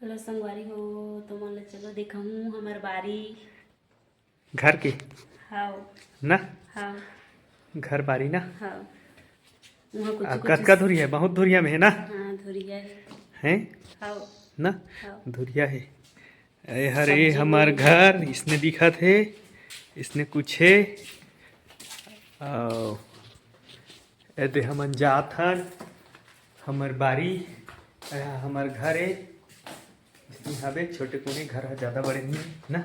Hello संगवारी हो। तो मन चलो देखूँ हमार बारी घर के हाउ ना हाउ घर बारी ना। हाउ वहाँ कुछ कुछ कतका धुरिया है, बहुत धुरिया में है ना। हाँ धुरिया है। हैं हाउ ना हाउ धुरिया है। अरे हरे सब्जी हमार बोए घर इसने दिखा थे, इसने कुछ है। आओ, एदे हमन जात हन हमार बारी। हमार घर है इसमें हवे छोटे कोने घर है, ज़्यादा बड़े नहीं है ना।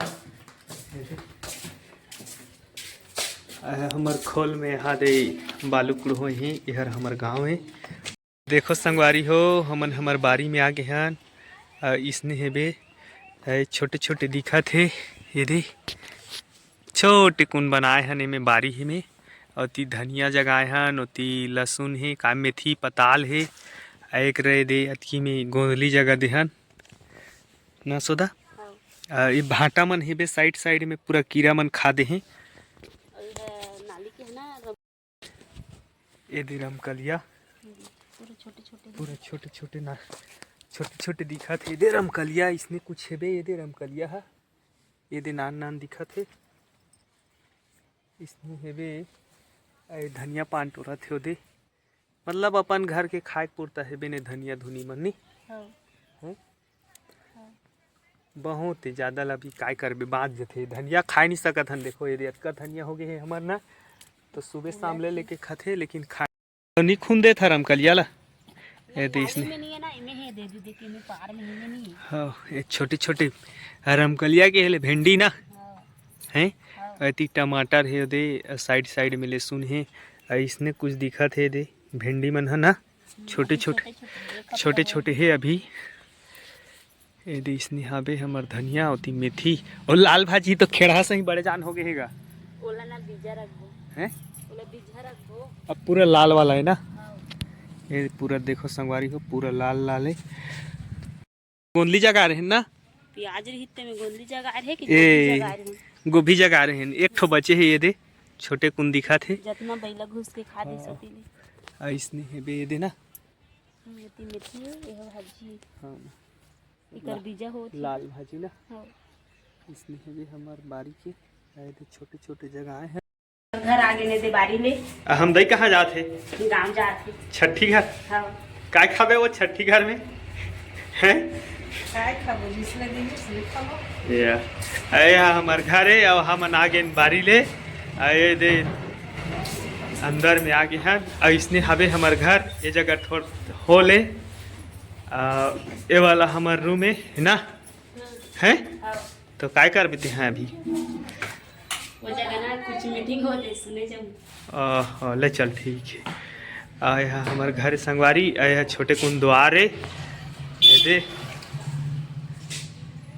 हमार खोल में यहाँ दे बालू कुड़ो ही यहर हमार गांव है। देखो संगवारी हो हमन हमार बारी में आ गए हन। इसने हेबे छोटे छोटे दिखा थे, ये दे छोटे कुन बनाए हन एमे बारी ही में। और ती धनिया जगाए हन, ओती लहसुन है, का मेथी पताल है। एक रहे दे अतकी में गोंदली जगह देहन ना सोदा। हाउ ये भाटा मन हेबे साइड साइड में पूरा कीड़ा मन खा दे हैं। और इधर नाली के है ना ये दे रमकलिया पूरे छोटे छोटे पूरा छोटे छोटे ना छोटे छोटे दिखा थे। ये दे रमकलिया इसने कुछ हेबे, ये दे रमकलिया है, ये दे नान नान दिखा थे। इसने हेबे धनिया पान टोरा थे ओदे, मतलब अपन घर के खाए पुरता हेबे ने धनिया धुनी मन नी हाउ हैं। बहुत ही ज़्यादा ला भी काय करबे बाँच जथे, धनिया खाए नहीं सकत हन। देखो ये अतका धनिया हो गए है हमार ना, तो सुबह शाम ले लेके खाते लेकिन खाए नहीं खून दे था रमकलिया ला। ये दे इसने में नहीं है ना, इमे है दे दे के में पार में नहीं है। हाँ ये छोटे छोटे रमकलिया के हेले भिंडी ना हाउ हैं। हाउ अति टमाटर है दे, साइड साइड में लहसुन है। इसने कुछ दिखा थे दे भिंडी मन है ना, छोटे छोटे छोटे छोटे है अभी। ये दे इसने हाबे हमार धनिया होती मेथी और लाल भाजी तो खेड़ा से ही बड़े जान हो गए हैगा ओला ना बीजा रखबो हैं। ओला बीजा रखबो। अब पूरा लाल वाला है ना, हाउ ये पूरा देखो संगवारी हो पूरा लाल लाल है। गोंदली जगह रहे हैं ना, प्याज रहिते में गोंदली जगह है कि ए जगह है। गोभी जगह रहे हैं। एक ठो बचे है ये दे छोटे कुन दिखा थे। जितना बैला घुस के खा दे सतीले इसने हेबे ये दे ना मेथी मेथी यह भाजी हाँ इकर बीजा होत लाल भाजी ना। हाउ इसने हेबे हमार बारी के दे छोटे छोटे जगह हैं। घर आगे ने दे बारी ले हम दई कहाँ जाते गांव जाते। छठी घर। हाउ काय खाबे वो छठी घर में हैं। काय खाबो जिसने दिन से खाबो या अरे हमार घर है अब हम आगे बारी ले आए दे अंदर में आगे हैं। और इसने हवे हमार घर ये जगह थोड़ हो ले ये वाला हमार रूम है ना हैं। हाउ तो काय कर बेते हैं अभी वो जगह ना कुछ मीटिंग होते सुने जाऊं। ले चल ठीक है। यहाँ हमारे घर संगवारी, यह छोटे कुन द्वार है ये दे